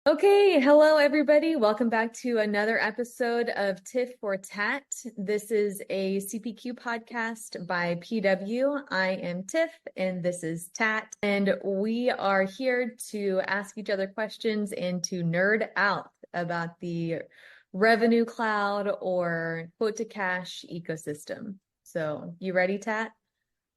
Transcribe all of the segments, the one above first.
Okay, hello everybody. Welcome back to another episode of Tiff4Tat. This is a CPQ podcast by PW. I am Tiff and this is Tat, and we are here to ask each other questions and to nerd out about the revenue cloud or quote to cash ecosystem. So, you ready, Tat?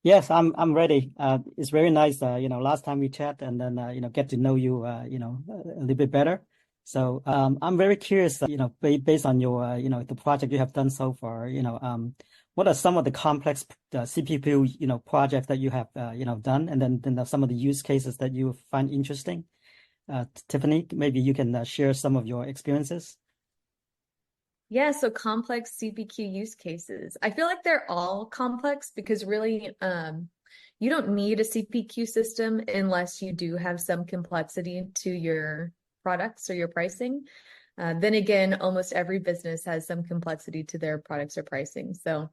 Yes, I'm ready. It's very nice. Last time we chat and then get to know you, a little bit better. So I'm very curious, based on your, the project you have done so far, what are some of the complex CPQ, projects that you have, done, and then some of the use cases that you find interesting. Tiffany, maybe you can share some of your experiences. Yeah, so complex CPQ use cases. I feel like they're all complex because really, you don't need a CPQ system unless you do have some complexity to your products or your pricing. Then again, almost every business has some complexity to their products or pricing. So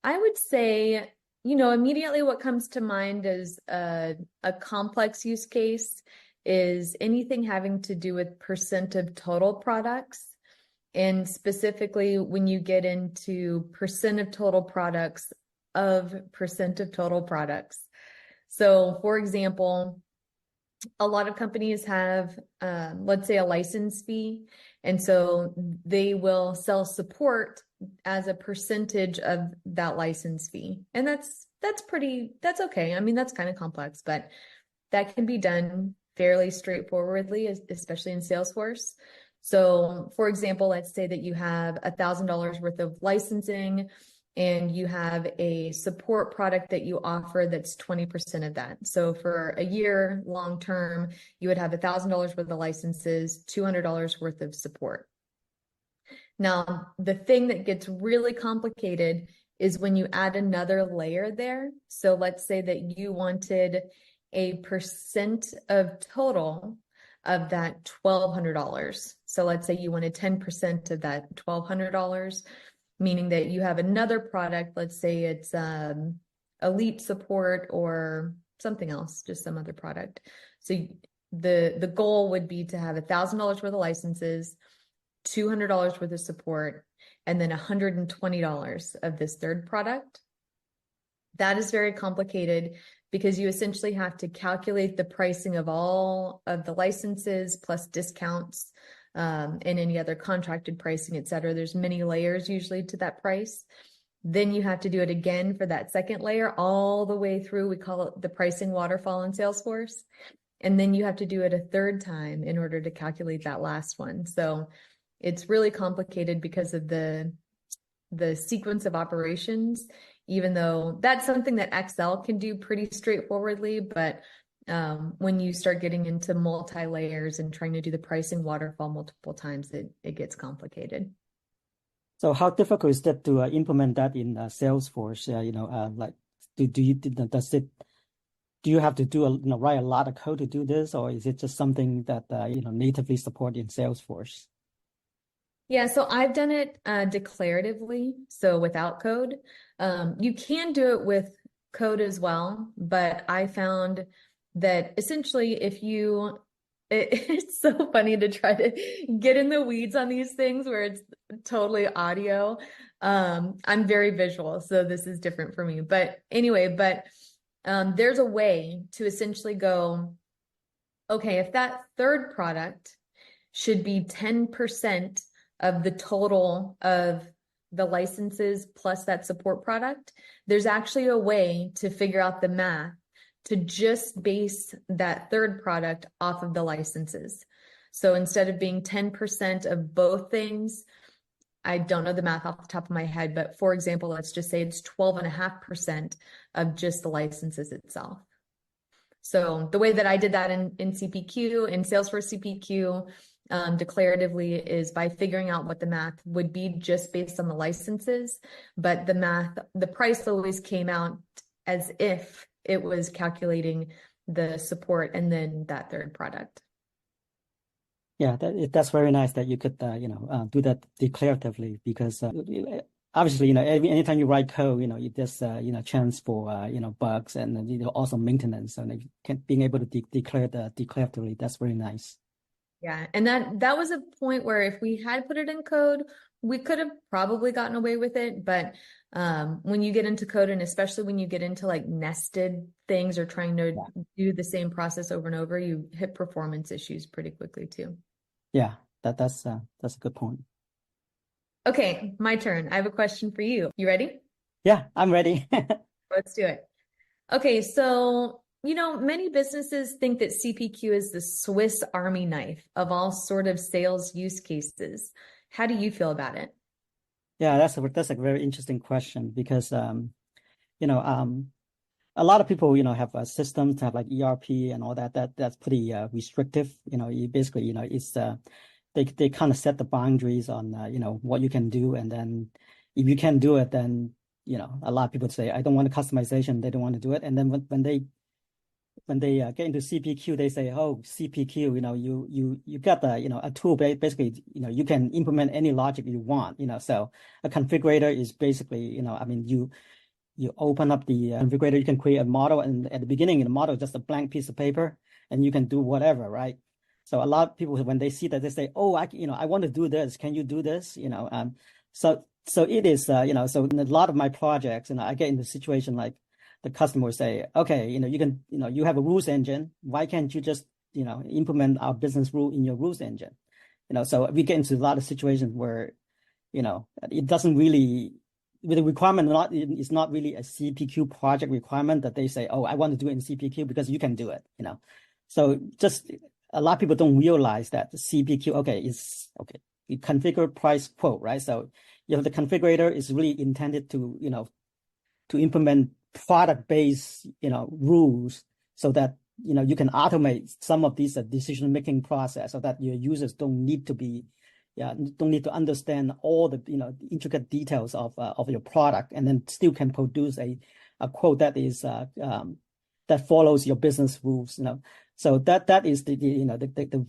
I would say, immediately what comes to mind as a complex use case is anything having to do with percent of total products. And specifically, when you get into percent of total products of percent of total products. So, for example, a lot of companies have, let's say, a license fee. And so they will sell support as a percentage of that license fee. And that's okay. I mean, that's kind of complex, but that can be done fairly straightforwardly, especially in Salesforce. So, for example, let's say that you have $1,000 worth of licensing and you have a support product that you offer that's 20% of that. So for a year long term, you would have $1,000 worth of licenses, $200 worth of support. Now, the thing that gets really complicated is when you add another layer there. So let's say that you wanted a percent of total of that $1,200. So let's say you wanted 10% of that $1,200, meaning that you have another product, let's say it's elite support or something else, just some other product. So the goal would be to have $1,000 worth of licenses, $200 worth of support, and then $120 of this third product. That is very complicated because you essentially have to calculate the pricing of all of the licenses plus discounts and any other contracted pricing, et cetera. There's many layers usually to that price. Then you have to do it again for that second layer all the way through. We call it the pricing waterfall in Salesforce. And then you have to do it a third time in order to calculate that last one. So it's really complicated because of the sequence of operations, even though that's something that Excel can do pretty straightforwardly. But when you start getting into multi-layers and trying to do the pricing waterfall multiple times, it gets complicated. So how difficult is that to implement that in Salesforce? Like, do you have to write a lot of code to do this, or is it just something that natively support in Salesforce? Yeah, so I've done it declaratively, so without code. You can do it with code as well, but I found that essentially it's so funny to try to get in the weeds on these things where it's totally audio. I'm very visual, so this is different for me. But anyway, there's a way to essentially go, okay, if that third product should be 10% of the total of the licenses plus that support product, there's actually a way to figure out the math to just base that third product off of the licenses. So instead of being 10% of both things, I don't know the math off the top of my head, but for example, let's just say it's 12.5% of just the licenses itself. So the way that I did that in CPQ, in Salesforce CPQ, declaratively is by figuring out what the math would be just based on the licenses, but the price always came out as if it was calculating the support and then that third product. Yeah, that's very nice that you could do that declaratively, because obviously anytime you write code, there's chance for bugs and also maintenance, and being able to declare declaratively, that's very nice. Yeah, and that was a point where if we had put it in code, we could have probably gotten away with it. But when you get into code, and especially when you get into like nested things or trying to Yeah. do the same process over and over, you hit performance issues pretty quickly too. Yeah, that's a good point. Okay, my turn. I have a question for you. You ready? Yeah, I'm ready. Let's do it. Okay, so many businesses think that CPQ is the Swiss Army knife of all sort of sales use cases. How do you feel about it? Yeah, that's a very interesting question because you know, a lot of people, have systems have like ERP and all that. That's pretty restrictive. You basically, it's they kind of set the boundaries on what you can do, and then if you can't do it, then a lot of people say I don't want a customization. They don't want to do it, and then when they get into CPQ, they say, oh, CPQ, you got the a tool basically you can implement any logic you want. So a configurator is basically I mean you open up the configurator, you can create a model, and at the beginning, the model is just a blank piece of paper, and you can do whatever, right? So a lot of people, when they see that, they say, "Oh, I want to do this. Can you do this?" So it is, so in a lot of my projects, I get in the situation like the customer will say, "Okay, you can, you have a rules engine. Why can't you just, implement our business rule in your rules engine?" So we get into a lot of situations where, it doesn't really with the requirement not it's not really a CPQ project requirement that they say, oh, I want to do it in CPQ because you can do it. So just a lot of people don't realize that the CPQ, okay, is okay. You configure price quote, right? So the configurator is really intended to implement product-based, rules so that you can automate some of these decision-making process so that your users don't need to be don't need to understand all the intricate details of your product, and then still can produce a quote that is that follows your business rules. So that is the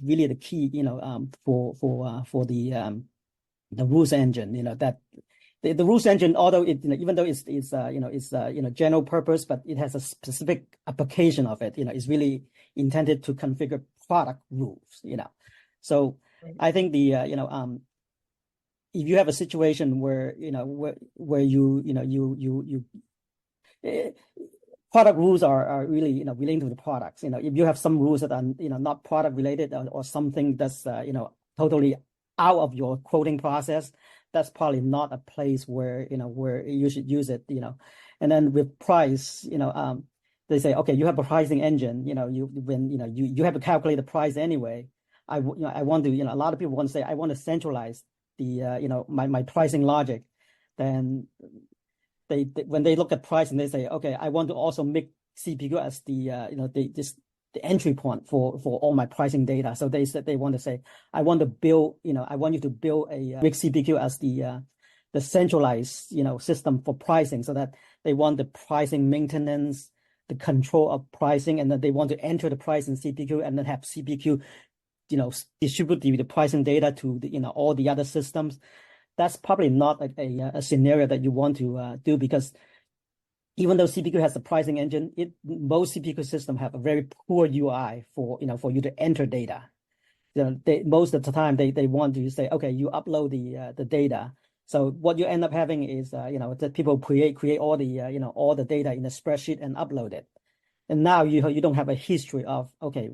really the key for the rules engine. That the rules engine, although it even though it's general purpose, but it has a specific application of it. It's really intended to configure product rules. So I think if you have a situation where where eh, product rules are really relating to the products. If you have some rules that are not product related, or something that's totally out of your quoting process, that's probably not a place where where you should use it. And then with price, they say, okay, you have a pricing engine. You have to calculate the price anyway. I want to, a lot of people want to say, I want to centralize the, my pricing logic. Then when they look at pricing, they say, okay, I want to also make CPQ as the, the entry point for all my pricing data. So they said they want to say, I want to build, I want you to build a make CPQ as the centralized, system for pricing, so that they want the pricing maintenance, the control of pricing, and then they want to enter the price in CPQ and then have CPQ distribute the pricing data to all the other systems. That's probably not a scenario that you want to do, because even though CPQ has a pricing engine, most CPQ systems have a very poor UI for you to enter data. Most of the time they want to say, okay, you upload the data. So what you end up having is that people create all the all the data in a spreadsheet and upload it. And now you don't have a history of, okay,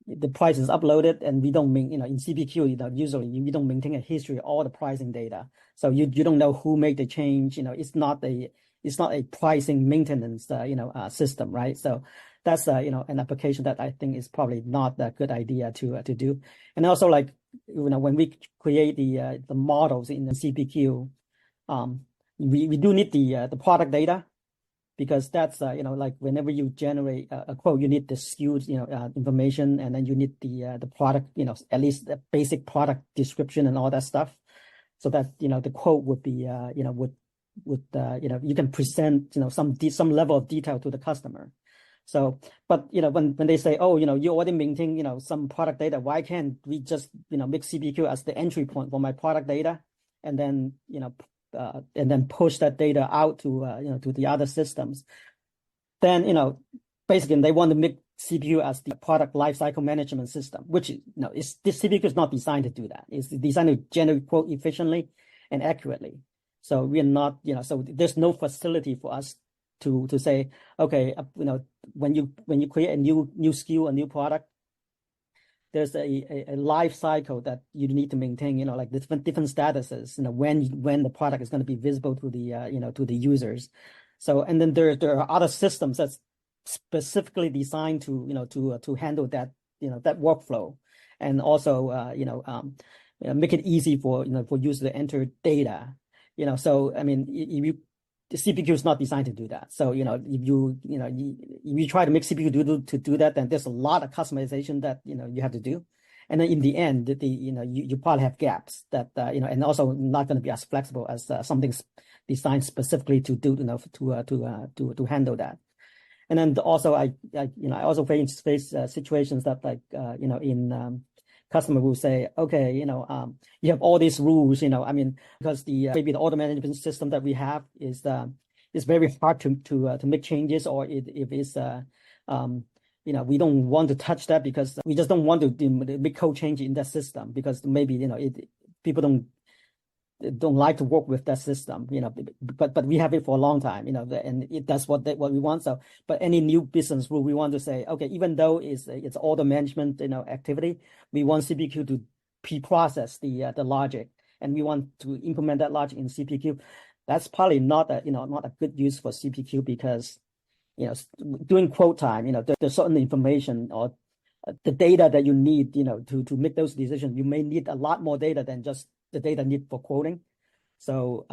the price is uploaded, and we don't in CPQ, usually you don't maintain a history of all the pricing data. So you don't know who made the change. It's not a pricing maintenance system, right? So that's an application that I think is probably not a good idea to do. And also, like, when we create the models in the CPQ, we do need the product data, because that's like whenever you generate a quote, you need the SKU information, and then you need the product, at least the basic product description and all that stuff, so that the quote would be would you can present some level of detail to the customer. So, but when they say, oh, you already maintain some product data, why can't we just make CPQ as the entry point for my product data, and then and then push that data out to to the other systems? Then basically they want to make CPU as the product lifecycle management system, which this CPQ is not designed to do that. It's designed to generate quote efficiently and accurately. So we are not, so there's no facility for us to say, okay, when you create a new SKU, a new product, there's a life cycle that you need to maintain, like different statuses, when the product is going to be visible to the to the users. So, and then there are other systems that's specifically designed to to handle that that workflow, and also make it easy for for users to enter data. So I mean, the CPQ is not designed to do that. So if you try to make CPQ do that, then there's a lot of customization that you have to do, and then in the end, you probably have gaps that and also not going to be as flexible as something designed specifically to do to handle that. And then also I also face situations that in customer will say, okay, you have all these rules, I mean, because maybe the order management system that we have is very hard to make changes, or if it's we don't want to touch that because we just don't want to make code change in that system, because maybe people don't like to work with that system, but we have it for a long time, and that's what we want. So, but any new business rule, we want to say, okay, even though it's order management, activity, we want CPQ to pre-process the logic, and we want to implement that logic in CPQ. That's probably not a good use for CPQ, because, during quote time, there's certain information or the data that you need, to make those decisions. You may need a lot more data than just the data need for quoting. So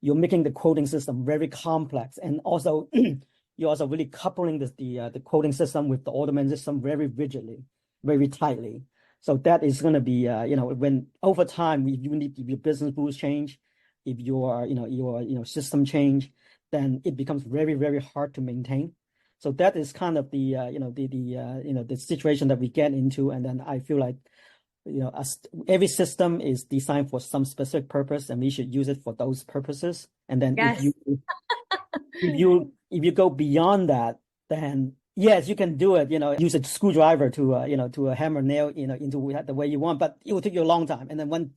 you're making the quoting system very complex, and also you're also really coupling the quoting system with the order management system very rigidly, very tightly. So that is going to be when over time, if your business rules change, if your system change, then it becomes very, very hard to maintain. So that is kind of the the situation that we get into. And then I feel like every system is designed for some specific purpose, and we should use it for those purposes. And then Yes. if you go beyond that, then yes, you can do it, use a screwdriver to to hammer nail into the way you want, but it will take you a long time. And then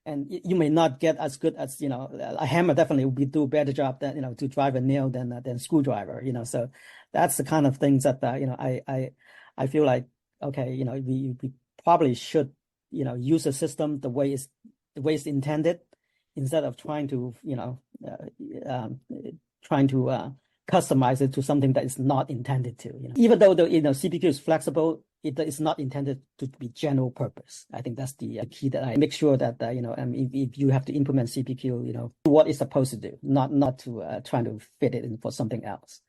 and you may not get as good as a hammer definitely will do a better job than to drive a nail than screwdriver. So that's the kind of things that I feel like, okay, we probably should use a system the way it's intended, instead of trying to customize it to something that is not intended to. Even though the CPQ is flexible, it is not intended to be general purpose. I think that's the key, that I make sure that if you have to implement CPQ, do what it's supposed to do, not to trying to fit it in for something else.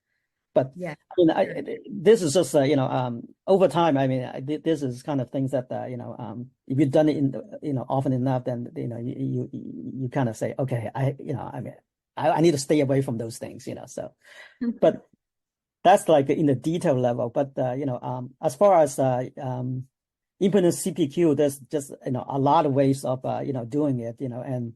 But yeah, I mean, this is just over time. I mean, this is kind of things that if you've done it often enough, then you kind of say, okay, I need to stay away from those things. So, but that's like in the detail level. But as far as implement CPQ, there's just a lot of ways of doing it. And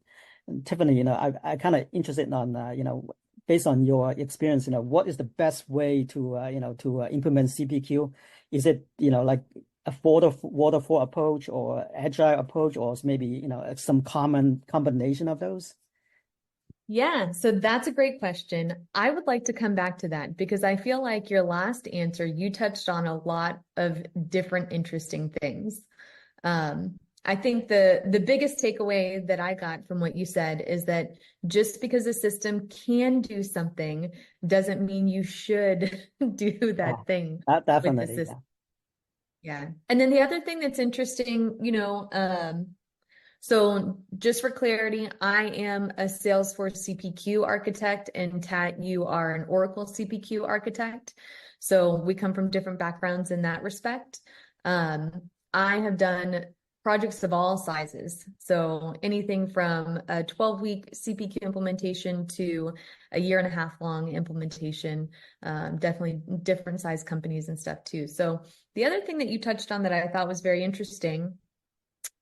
Tiffany, I kind of interested on based on your experience, what is the best way to implement CPQ? Is it like a waterfall approach, or agile approach, or maybe some common combination of those? Yeah, so that's a great question. I would like to come back to that, because I feel like your last answer, you touched on a lot of different interesting things. I think the biggest takeaway that I got from what you said is that just because a system can do something doesn't mean you should do that thing definitely, with the system. Yeah. And then the other thing that's interesting, so just for clarity, I am a Salesforce CPQ architect, and Tat, you are an Oracle CPQ architect. So we come from different backgrounds in that respect. I have done projects of all sizes. So anything from a 12-week CPQ implementation to a 1.5 year long implementation, definitely different size companies and stuff too. So the other thing that you touched on that I thought was very interesting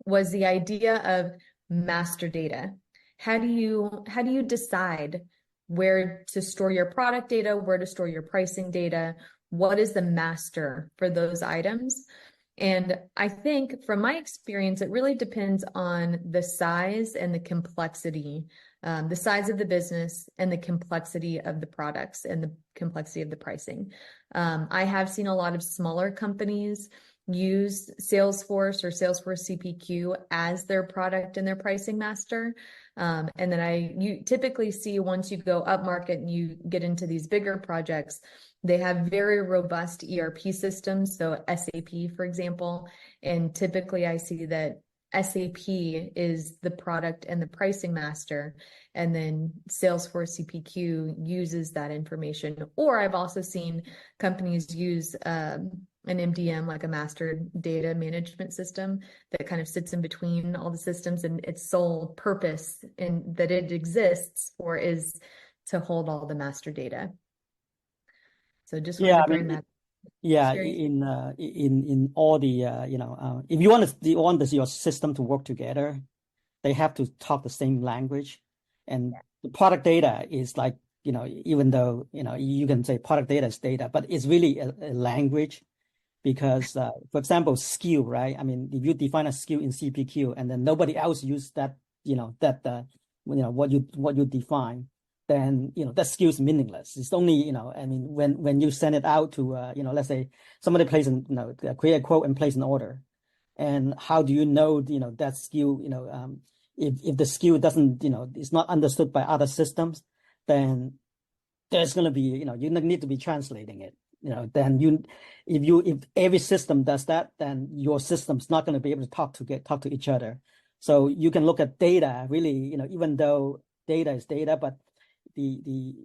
was the idea of master data. How do you decide where to store your product data, where to store your pricing data, what is the master for those items. And I think from my experience, it really depends on the size and the complexity, the size of the business and the complexity of the products and the complexity of the pricing. I have seen a lot of smaller companies use Salesforce or Salesforce CPQ as their product and their pricing master. And then you typically see once you go up market and you get into these bigger projects, they have very robust ERP systems, so SAP, for example, and typically I see that SAP is the product and the pricing master, and then Salesforce CPQ uses that information. Or I've also seen companies use an MDM, like a master data management system that kind of sits in between all the systems, and its sole purpose in that it exists for is to hold all the master data. So just wanted Yeah, to I bring mean, that yeah, experience. in all the if you want your system to work together, they have to talk the same language, and the product data is like, even though you can say product data is data, but it's really a language. Because for example, SKU, right? I mean, if you define a SKU in CPQ and then nobody else use that, what you define, then that SKU is meaningless. It's only, I mean, when you send it out to let's say somebody create a quote and place an order, and how do you know that SKU, if the SKU doesn't, is not understood by other systems, then there's going to be, you need to be translating it. Then if every system does that, then your system's not going to be able to talk to each other. So you can look at data really, even though data is data, but the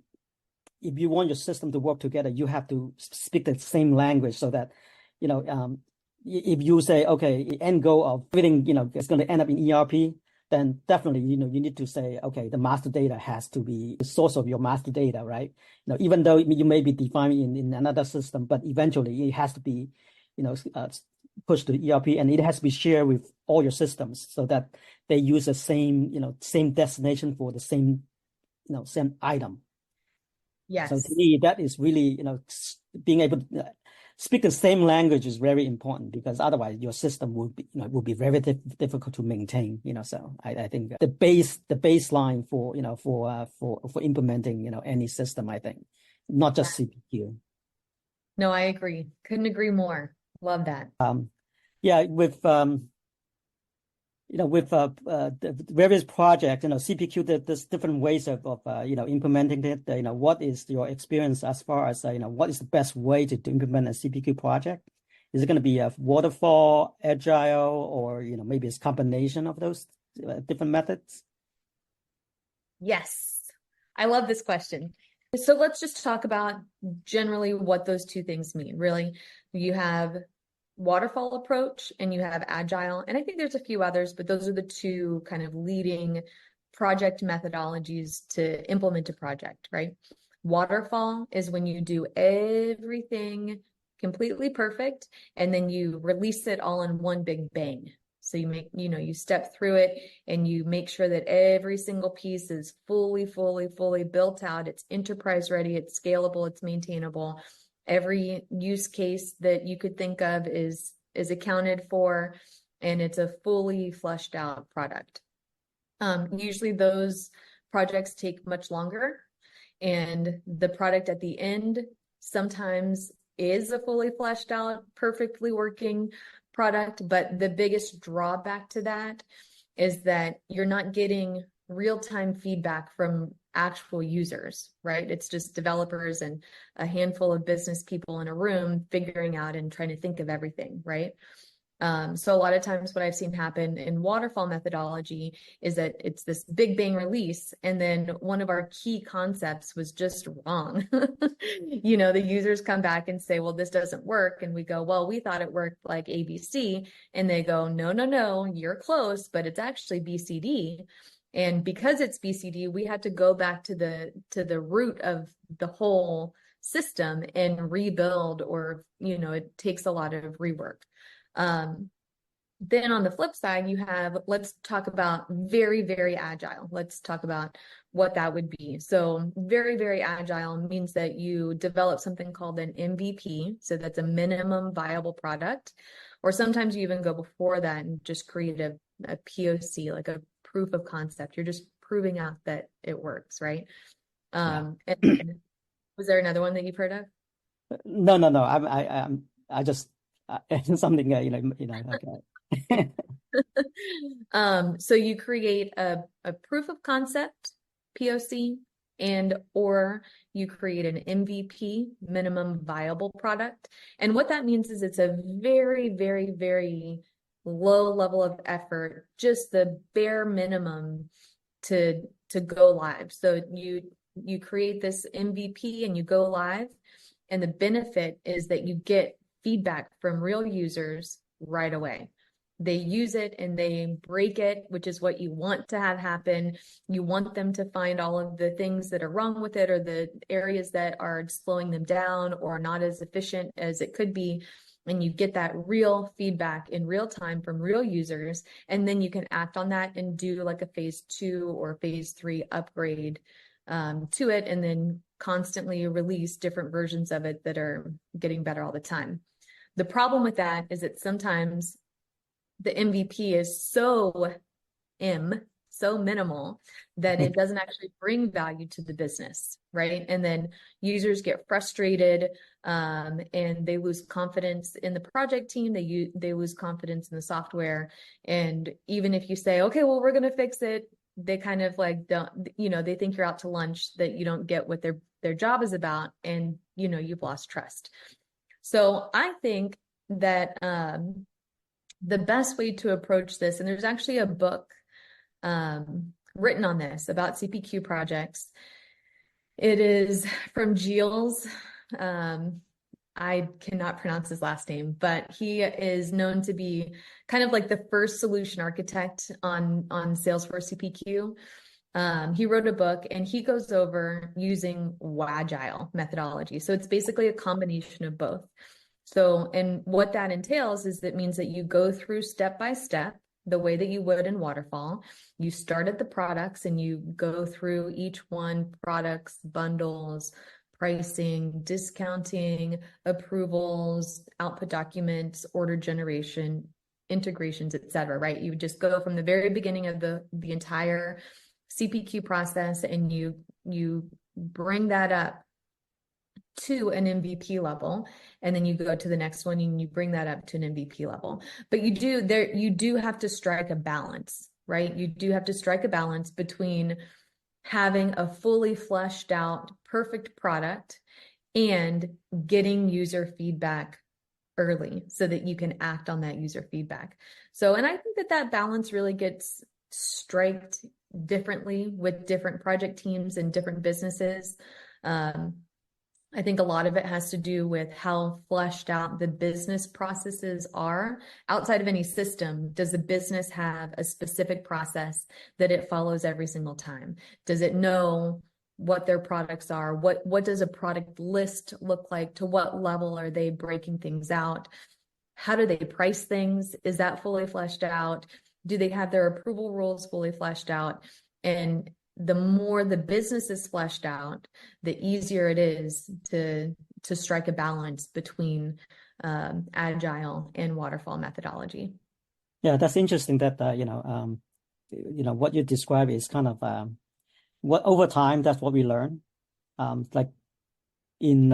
if you want your system to work together, you have to speak the same language so that, if you say, okay, the end goal of everything, it's going to end up in ERP, then definitely, you need to say, okay, the master data has to be the source of your master data, right? Even though you may be defining in another system, but eventually it has to be, pushed to the ERP, and it has to be shared with all your systems so that they use the same destination for the same, same item. So to Yes. me, that is really, being able to speak the same language is very important, because otherwise your system will be very difficult to maintain. So I think the baseline for for implementing any system, I think, not Yeah. just CPQ. No, I agree. Couldn't agree more. Love that. Yeah, with the various projects, CPQ, there's different ways of implementing it. What is your experience as far as what is the best way to implement a CPQ project? Is it going to be a waterfall, agile, or maybe it's a combination of those different methods? Yes. I love this question. So let's just talk about generally what those two things mean. Really, you have waterfall approach and you have agile. And I think there's a few others, but those are the two kind of leading project methodologies to implement a project, right? Waterfall is when you do everything completely perfect and then you release it all in one big bang. So you step through it and you make sure that every single piece is fully built out. It's enterprise ready, it's scalable, it's maintainable. Every use case that you could think of is accounted for, and it's a fully fleshed out product. Usually those projects take much longer, and the product at the end sometimes is a fully fleshed out, perfectly working product. But the biggest drawback to that is that you're not getting real-time feedback from actual users, right? It's just developers and a handful of business people in a room figuring out and trying to think of everything, right? So a lot of times what I've seen happen in waterfall methodology is that it's this big bang release, and then one of our key concepts was just wrong. The users come back and say, well, this doesn't work. And we go, well, we thought it worked like ABC. And they go, no, you're close, but it's actually BCD. And because it's BCD, we had to go back to the root of the whole system and rebuild, or, it takes a lot of rework. Then on the flip side, you have, let's talk about very, very agile. Let's talk about what that would be. So very, very agile means that you develop something called an MVP. So that's a minimum viable product. Or sometimes you even go before that and just create a POC, like a proof of concept. You're just proving out that it works, right? Yeah. And was there another one that you've heard of? No. I just something like So you create a proof of concept, POC, and or you create an MVP, minimum viable product. And what that means is it's a very, very, very low level of effort, just the bare minimum to go live. So you create this MVP and you go live, and the benefit is that you get feedback from real users right away. They use it and they break it, which is what you want to have happen. You want them to find all of the things that are wrong with it or the areas that are slowing them down or not as efficient as it could be. And you get that real feedback in real time from real users. And then you can act on that and do like a phase 2 or phase 3 upgrade to it, and then constantly release different versions of it that are getting better all the time. The problem with that is that sometimes the MVP is so minimal that it doesn't actually bring value to the business, right? And then users get frustrated, and they lose confidence in the project team. They lose confidence in the software. And even if you say, okay, well, we're going to fix it, they kind of like don't, they think you're out to lunch, that you don't get what their job is about, and you've lost trust. So I think that the best way to approach this, and there's actually a book written on this about CPQ projects. It is from Giles. I cannot pronounce his last name, but he is known to be kind of like the first solution architect on Salesforce CPQ. He wrote a book and he goes over using Wagile methodology. So it's basically a combination of both. So, and what that entails is that means that you go through step by step the way that you would in waterfall. You start at the products and you go through each one: products, bundles, pricing, discounting, approvals, output documents, order generation, integrations, etc. Right? You just go from the very beginning of the entire CPQ process, and you bring that up to an MVP level, and then you go to the next one and you bring that up to an MVP level. But you do have to strike a balance, right? You do have to strike a balance between having a fully fleshed out perfect product and getting user feedback early so that you can act on that user feedback. So, and I think that balance really gets striked differently with different project teams and different businesses. I think a lot of it has to do with how fleshed out the business processes are. Outside of any system, does the business have a specific process that it follows every single time? Does it know what their products are? What does a product list look like? To what level are they breaking things out? How do they price things? Is that fully fleshed out? Do they have their approval rules fully fleshed out? And the more the business is fleshed out, the easier it is to strike a balance between agile and waterfall methodology. Yeah, that's interesting that what you describe is kind of what over time that's what we learn. Like in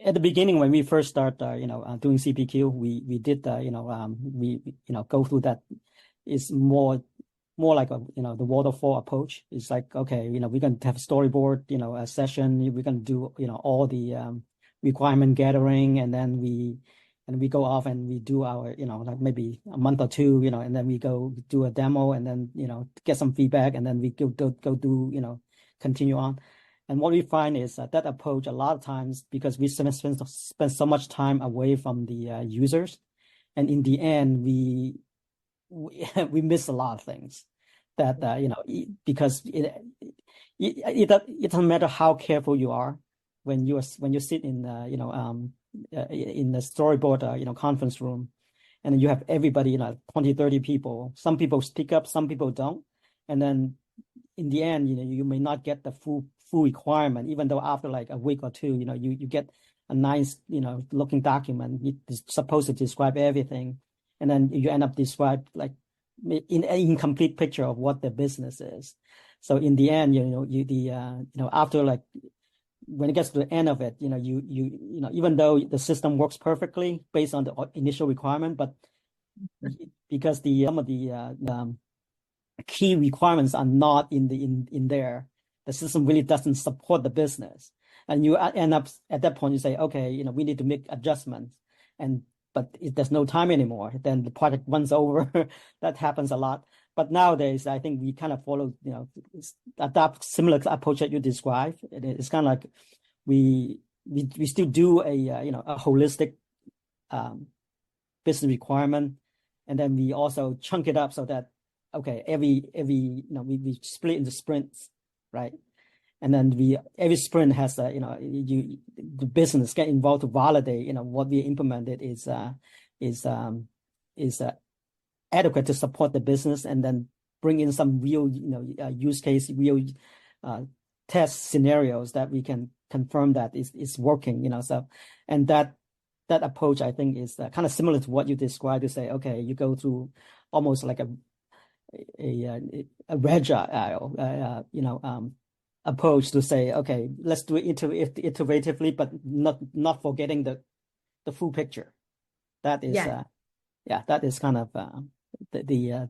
at the beginning when we first start doing CPQ, we did we go through that. Is more like the waterfall approach. It's like, okay, we're going to have storyboard, a session. We're going to do all the requirement gathering, and then we go off and we do our like maybe a month or two, and then we go do a demo, and then get some feedback, and then we go do continue on. And what we find is that approach a lot of times, because we spend so much time away from the users, and in the end we miss a lot of things that because it doesn't matter how careful you are when you sit in in the storyboard, conference room, and then you have everybody, 20, 30 people. Some people speak up, some people don't. And then in the end, you may not get the full requirement, even though after like a week or two, you get a nice, looking document. It's supposed to describe everything. And then you end up describe like in an incomplete picture of what the business is. So in the end, after like when it gets to the end of it, even though the system works perfectly based on the initial requirement, but because some of the key requirements are not in there, the system really doesn't support the business, and you end up at that point you say, okay, we need to make adjustments, but there's no time anymore. Then the project runs over. That happens a lot. But nowadays, I think we kind of follow, adopt similar approach that you described. It's kind of like we still do a holistic business requirement, and then we also chunk it up so that okay, every we split into sprints, right? And then every sprint has the business get involved to validate what we implemented is adequate to support the business, and then bring in some real use case, real test scenarios that we can confirm that is working. So, and that approach I think is kind of similar to what you described, to say, okay, you go through almost like a agile approach to say, okay, let's do it iteratively, but not forgetting the full picture. That is that is kind of the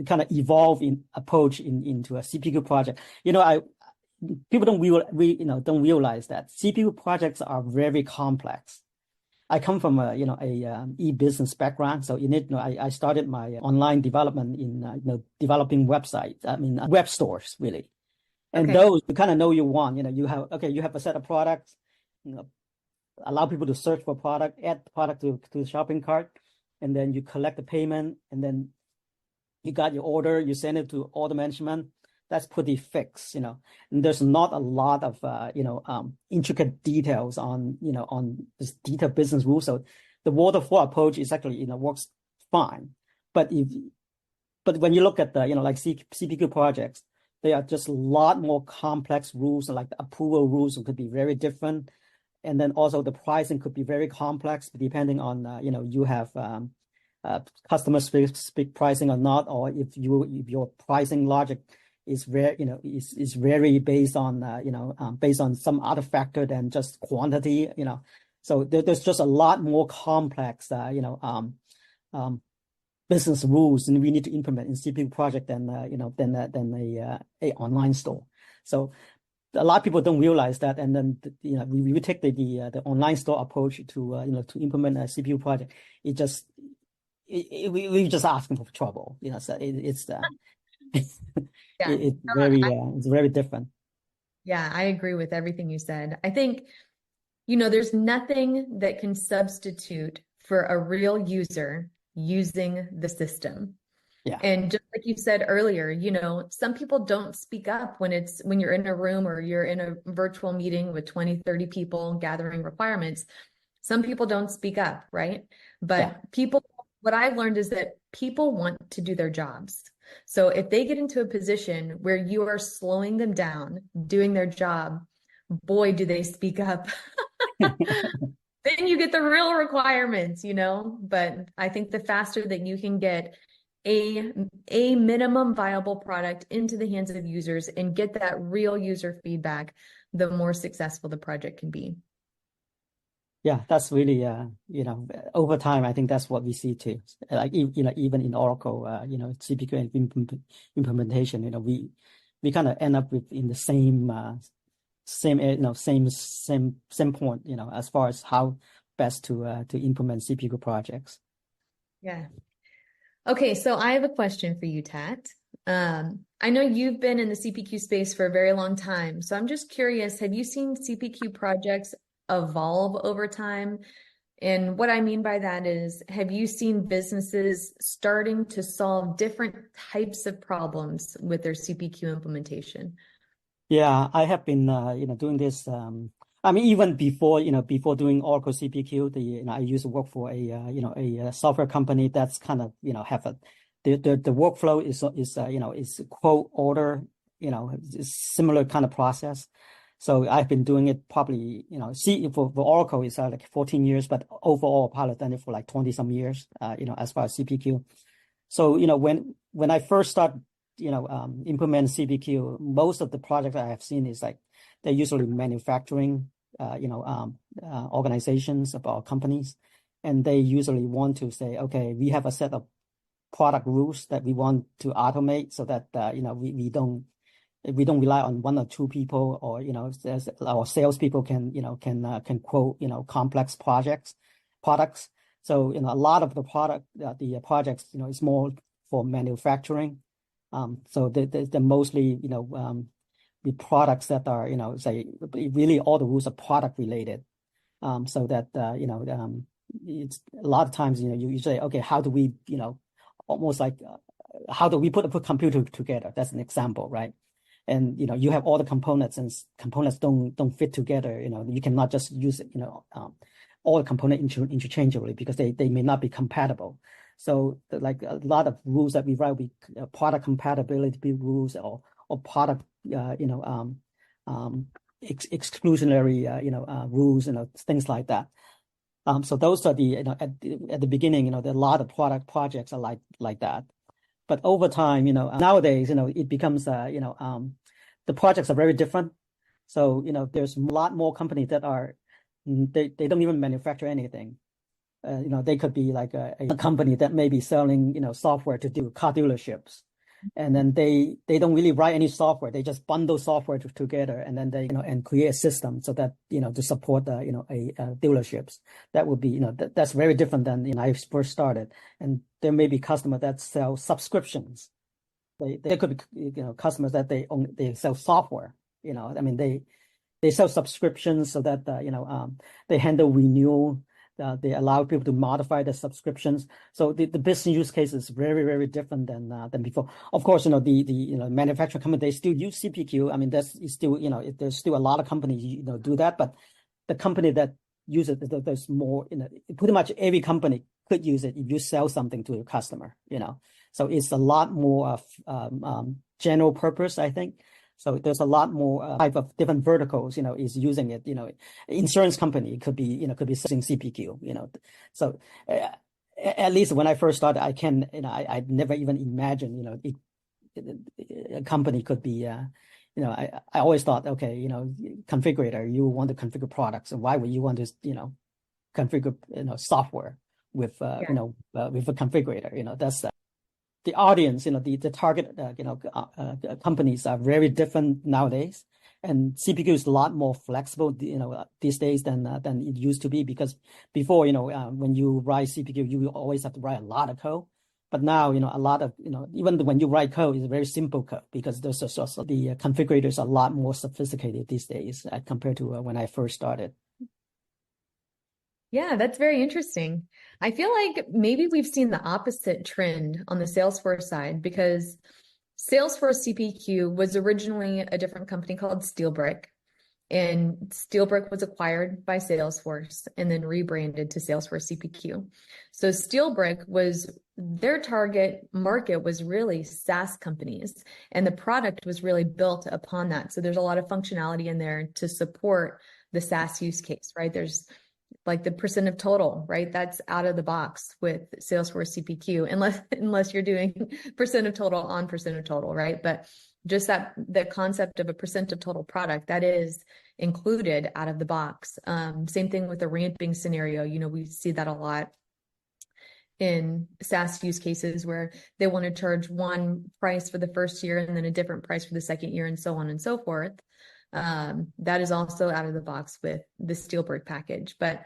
kind of evolving approach into a CPQ project. People don't realize that CPQ projects are very complex. I come from a e-business background, so in it, I started my online development in developing websites. I mean, web stores really, and those you kind of know you want. You have a set of products. Allow people to search for product, add the product to the shopping cart, and then you collect the payment, and then you got your order. You send it to order management. That's pretty fixed, and there's not a lot of intricate details on this detailed business rules. So the waterfall approach is actually works fine, but when you look at the like CPQ projects, they are just a lot more complex rules, like the approval rules could be very different, and then also the pricing could be very complex depending on you have customer specific pricing or not, or if your pricing logic is very is very based on some other factor than just quantity. So there's just a lot more complex business rules, and we need to implement in CPQ project than a online store. So a lot of people don't realize that, and then we take the online store approach to implement a CPQ project. We just asking for trouble. So it's it's very different. Yeah, I agree with everything you said. I think, there's nothing that can substitute for a real user using the system. Yeah. And just like you said earlier, some people don't speak up when you're in a room or you're in a virtual meeting with 20, 30 people gathering requirements. Some people don't speak up, right? But what I've learned is that people want to do their jobs. So if they get into a position where you are slowing them down, doing their job, boy, do they speak up. Then you get the real requirements, but I think the faster that you can get a minimum viable product into the hands of users and get that real user feedback, the more successful the project can be. Yeah, that's really, over time, I think that's what we see too. Like, even in Oracle, CPQ implementation, we kind of end up in the same point, as far as how best to implement CPQ projects. Yeah. Okay, so I have a question for you, Tat. I know you've been in the CPQ space for a very long time, so I'm just curious, have you seen CPQ projects evolve over time? And what I mean by that is, have you seen businesses starting to solve different types of problems with their CPQ implementation? Yeah, I have been doing this I mean, even before, before doing Oracle CPQ, I used to work for a software company that's kind of, have the workflow is quote order, it's similar kind of process. So I've been doing it probably, see for Oracle it's like 14 years, but overall probably done it for like 20 some years, as far as CPQ. So, when I first start, implement CPQ, most of the projects I have seen is like they're usually manufacturing, organizations of our companies, and they usually want to say, okay, we have a set of product rules that we want to automate so that we don't rely on one or two people, or our salespeople can quote complex products. So a lot of the projects is more for manufacturing. So they're mostly the products that are say really all the rules are product related. So that it's a lot of times you say, okay, how do we almost like how do we put a computer together? That's an example, right? And you have all the components, and components don't fit together. You cannot just use it, all the components interchangeably, because they may not be compatible. So like a lot of rules that we write, product compatibility rules, or product exclusionary rules, things like that. So those are the at the beginning, there are a lot of product projects are like that. But over time, nowadays, it becomes, the projects are very different. So, there's a lot more companies that are, they don't even manufacture anything. They could be like a company that may be selling, software to do car dealerships. And then they don't really write any software. They just bundle software together, and then they, and create a system so that, to support, dealerships. That would be, that's very different than, I first started. And there may be customers that sell subscriptions. They could be, customers that they sell software, I mean, they sell subscriptions so that, they handle renewal. They allow people to modify their subscriptions. So the business use case is very, very different than before. Of course, the manufacturing company, they still use CPQ. I mean, that's still, there's still a lot of companies, do that, but the company that use it, there's more, pretty much every company could use it if you sell something to a customer, So it's a lot more of general purpose, I think. So there's a lot more type of different verticals, is using it. Insurance company could be using CPQ. So at least when I first started, I never even imagined, a company could be, I always thought, okay, configurator, you want to configure products, and why would you want to, configure, software with, with a configurator? That's the audience, the target, companies are very different nowadays, and CPQ is a lot more flexible, these days than it used to be. Because before, when you write CPQ, you always have to write a lot of code. But now, a lot of, even when you write code, it's a very simple code, because there's also the configurators are a lot more sophisticated these days compared to when I first started. Yeah, that's very interesting. I feel like maybe we've seen the opposite trend on the Salesforce side, because Salesforce CPQ was originally a different company called SteelBrick, and SteelBrick was acquired by Salesforce and then rebranded to Salesforce CPQ. So SteelBrick their target market was really SaaS companies, and the product was really built upon that. So there's a lot of functionality in there to support the SaaS use case, right? There's like the percent of total, right? That's out of the box with Salesforce CPQ, unless you're doing percent of total on percent of total, right? But just the concept of a percent of total product, that is included out of the box. Same thing with the ramping scenario. We see that a lot in SaaS use cases, where they want to charge one price for the first year and then a different price for the second year, and so on and so forth. That is also out of the box with the SteelBrick package. But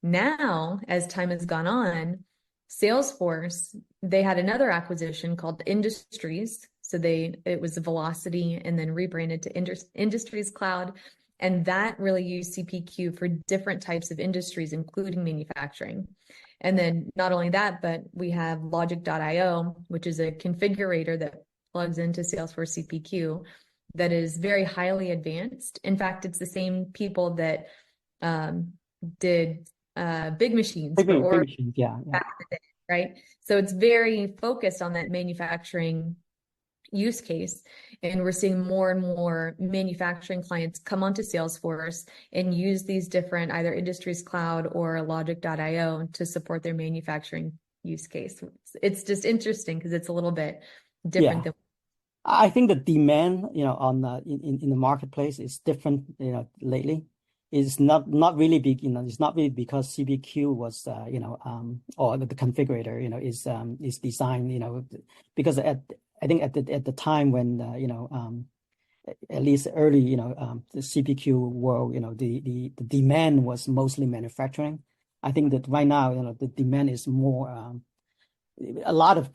now, as time has gone on, Salesforce, they had another acquisition called Industries. So it was Velocity, and then rebranded to Industries Cloud. And that really used CPQ for different types of industries, including manufacturing. And then not only that, but we have Logic.io, which is a configurator that plugs into Salesforce CPQ that is very highly advanced. In fact, it's the same people that did big machines for Big Oracle machines, yeah, yeah. back in the day, right? So it's very focused on that manufacturing use case. And we're seeing more and more manufacturing clients come onto Salesforce and use these different either Industries Cloud or Logic.io to support their manufacturing use case. It's just interesting because it's a little bit different Yeah. than. I think the demand, on in the marketplace is different, lately. It's not really big, it's not really because CPQ was, or the configurator, is designed, because I think at the time when, at least early, the CPQ world, the demand was mostly manufacturing. I think that right now, the demand is more, a lot of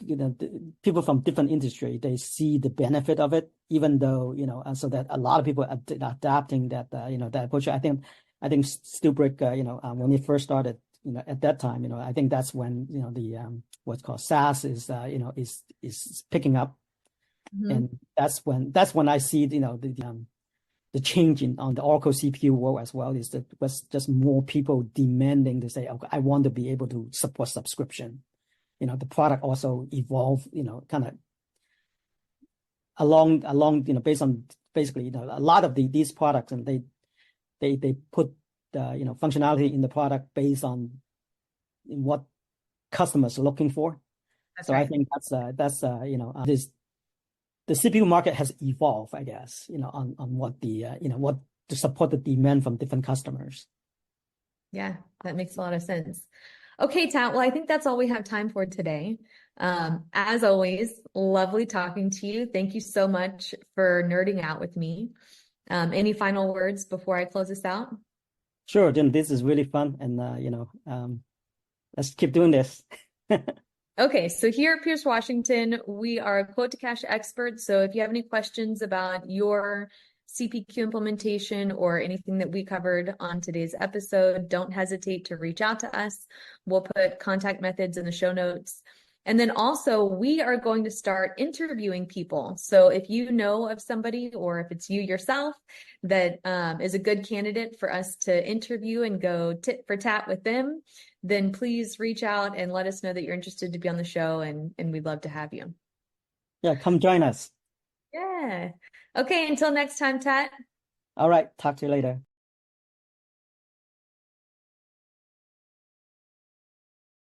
people from different industry, they see the benefit of it, even though and so that a lot of people are adapting that that approach. I think Steelbrick, when it first started, at that time, I think that's when the what's called SaaS is is picking up, Mhm. and that's when I see the change in on the Oracle CPU world as well, is that was just more people demanding to say, okay, I want to be able to support subscription. The product also evolved, kind of along, based on basically, a lot of these products, and they put the, functionality in the product based on what customers are looking for. That's So I right. think that's this the CPU market has evolved, I guess, on what the what to support the demand from different customers. Yeah, that makes a lot of sense. Okay, Tat. Well, I think that's all we have time for today. As always, lovely talking to you. Thank you so much for nerding out with me. Any final words before I close this out? Sure, then this is really fun, and let's keep doing this. Okay, so here at Pierce Washington, we are quote to cash experts. So if you have any questions about your CPQ implementation or anything that we covered on today's episode, don't hesitate to reach out to us. We'll put contact methods in the show notes. And then also, we are going to start interviewing people. So if you know of somebody, or if it's you yourself that is a good candidate for us to interview and go tit for tat with them, then please reach out and let us know that you're interested to be on the show, and we'd love to have you. Yeah, come join us. Yeah. Okay, until next time, Tat. All right, talk to you later.